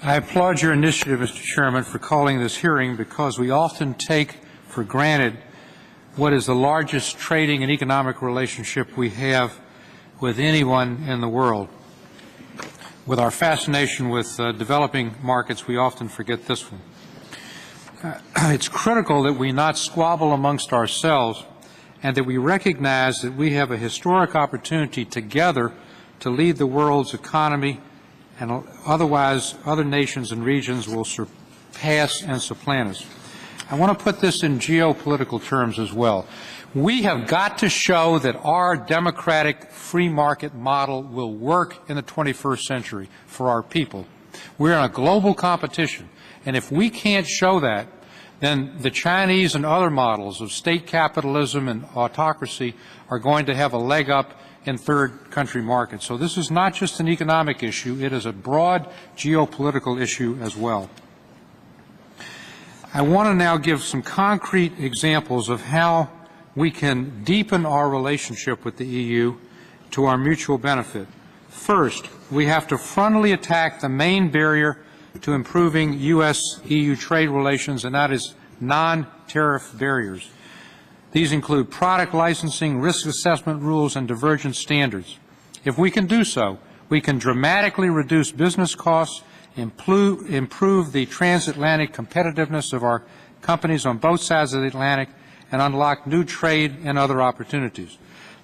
I applaud your initiative, Mr. Chairman, for calling this hearing because we often take for granted what is the largest trading and economic relationship we have with anyone in the world. With our fascination with developing markets, we often forget this one. It's critical that we not squabble amongst ourselves and that we recognize that we have a historic opportunity together to lead the world's economy, and otherwise other nations and regions will surpass and supplant us. I want to put this in geopolitical terms as well. We have got to show that our democratic free market model will work in the 21st century for our people. We're in a global competition, and if we can't show that, then the Chinese and other models of state capitalism and autocracy are going to have a leg up in third country markets. So this is not just an economic issue, it is a broad geopolitical issue as well. I want to now give some concrete examples of how we can deepen our relationship with the EU to our mutual benefit. First, we have to frontally attack the main barrier to improving U.S.-EU trade relations, and that is non-tariff barriers. These include product licensing, risk assessment rules, and divergent standards. If we can do so, we can dramatically reduce business costs, improve the transatlantic competitiveness of our companies on both sides of the Atlantic, and unlock new trade and other opportunities.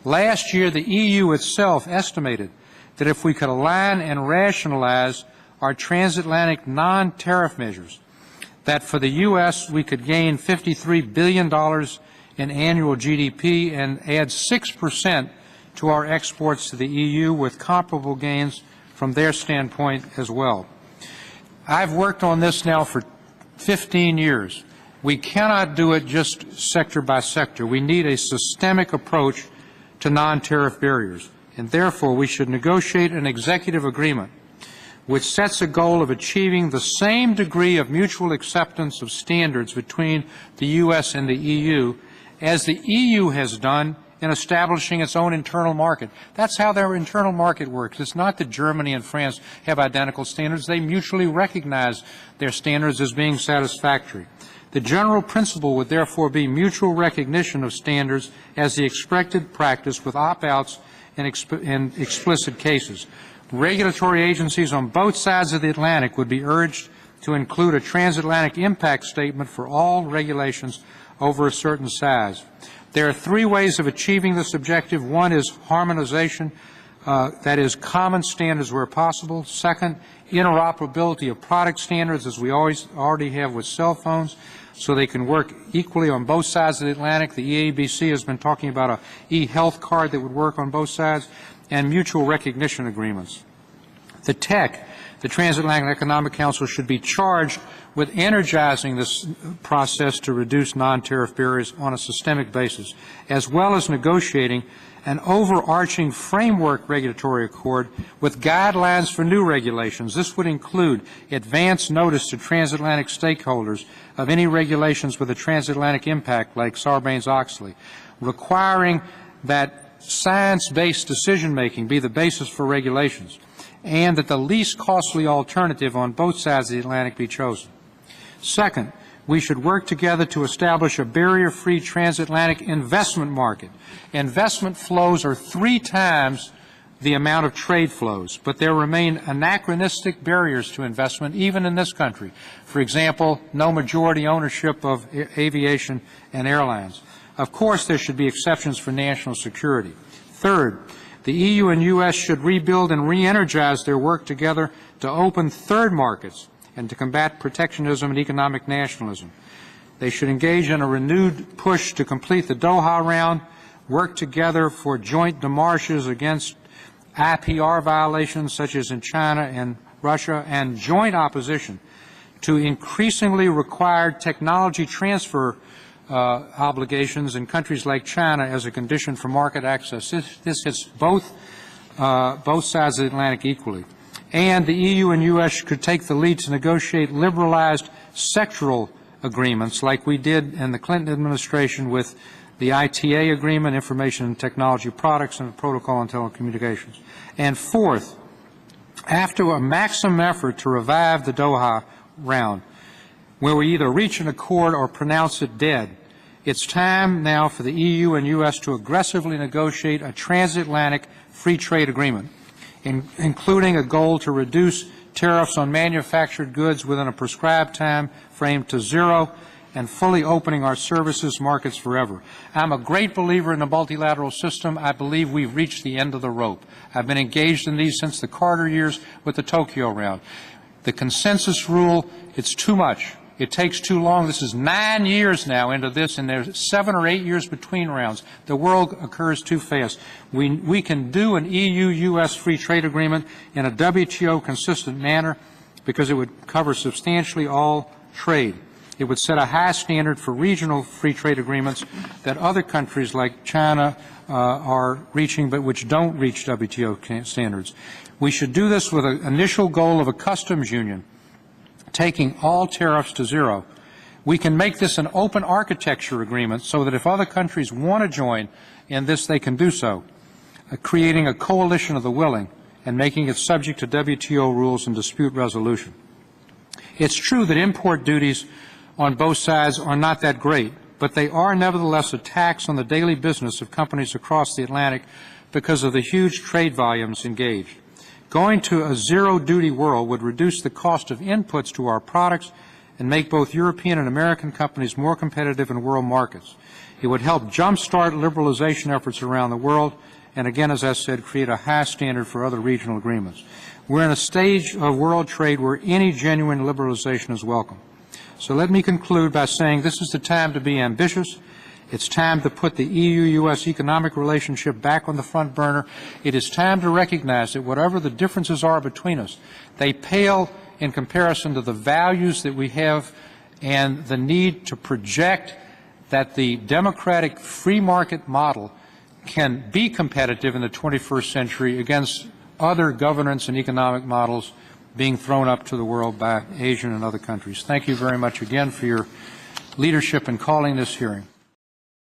Last year, the EU itself estimated that if we could align and rationalize our transatlantic non-tariff measures, that for the U.S. we could gain $53 billion in annual GDP and add 6% to our exports to the EU, with comparable gains from their standpoint as well. I've worked on this now for 15 years. We cannot do it just sector by sector. We need a systemic approach to non-tariff barriers, and therefore we should negotiate an executive agreement which sets a goal of achieving the same degree of mutual acceptance of standards between the U.S. and the EU as the EU has done in establishing its own internal market. That's how their internal market works. It's not that Germany and France have identical standards. They mutually recognize their standards as being satisfactory. The general principle would therefore be mutual recognition of standards as the expected practice, with opt-outs in explicit cases. Regulatory agencies on both sides of the Atlantic would be urged to include a transatlantic impact statement for all regulations over a certain size. There are three ways of achieving this objective. One is harmonization, that is common standards where possible. Second, interoperability of product standards, as we already have with cell phones, so they can work equally on both sides of the Atlantic. The EABC has been talking about an e-health card that would work on both sides, and mutual recognition agreements. The Transatlantic Economic Council, should be charged with energizing this process to reduce non-tariff barriers on a systemic basis, as well as negotiating an overarching framework regulatory accord with guidelines for new regulations. This would include advance notice to transatlantic stakeholders of any regulations with a transatlantic impact, like Sarbanes-Oxley, requiring that science-based decision-making be the basis for regulations, and that the least costly alternative on both sides of the Atlantic be chosen. Second, we should work together to establish a barrier-free transatlantic investment market. Investment flows are 3 times the amount of trade flows, but there remain anachronistic barriers to investment even in this country. For example, no majority ownership of aviation and airlines. Of course, there should be exceptions for national security. Third, the EU and U.S. should rebuild and re-energize their work together to open third markets and to combat protectionism and economic nationalism. They should engage in a renewed push to complete the Doha round, work together for joint démarches against IPR violations such as in China and Russia, and joint opposition to increasingly required technology transfer obligations in countries like China as a condition for market access. This hits both sides of the Atlantic equally. And the EU and U.S. could take the lead to negotiate liberalized sectoral agreements like we did in the Clinton administration with the ITA agreement, Information and Technology Products, and the Protocol on Telecommunications. And fourth, After a maximum effort to revive the Doha round, where we either reach an accord or pronounce it dead, it's time now for the EU and U.S. to aggressively negotiate a transatlantic free trade agreement, including a goal to reduce tariffs on manufactured goods within a prescribed time frame to zero, and fully opening our services markets forever. I'm a great believer in the multilateral system. I believe we've reached the end of the rope. I've been engaged in these since the Carter years with the Tokyo round. The consensus rule, it's too much. It takes too long. This is 9 years now into this, and there's 7 or 8 years between rounds. The world occurs too fast. We can do an EU-U.S. free trade agreement in a WTO-consistent manner because it would cover substantially all trade. It would set a high standard for regional free trade agreements that other countries like China are reaching, but which don't reach WTO standards. We should do this with an initial goal of a customs union, taking all tariffs to zero. We can make this an open architecture agreement so that if other countries want to join in this, they can do so, creating a coalition of the willing and making it subject to WTO rules and dispute resolution. It's true that import duties on both sides are not that great, but they are nevertheless a tax on the daily business of companies across the Atlantic because of the huge trade volumes engaged. Going to a zero-duty world would reduce the cost of inputs to our products and make both European and American companies more competitive in world markets. It would help jumpstart liberalization efforts around the world and, again, as I said, create a high standard for other regional agreements. We're in a stage of world trade where any genuine liberalization is welcome. So let me conclude by saying this is the time to be ambitious. It's time to put the EU-U.S. economic relationship back on the front burner. It is time to recognize that whatever the differences are between us, they pale in comparison to the values that we have and the need to project that the democratic free market model can be competitive in the 21st century against other governance and economic models being thrown up to the world by Asian and other countries. Thank you very much again for your leadership in calling this hearing.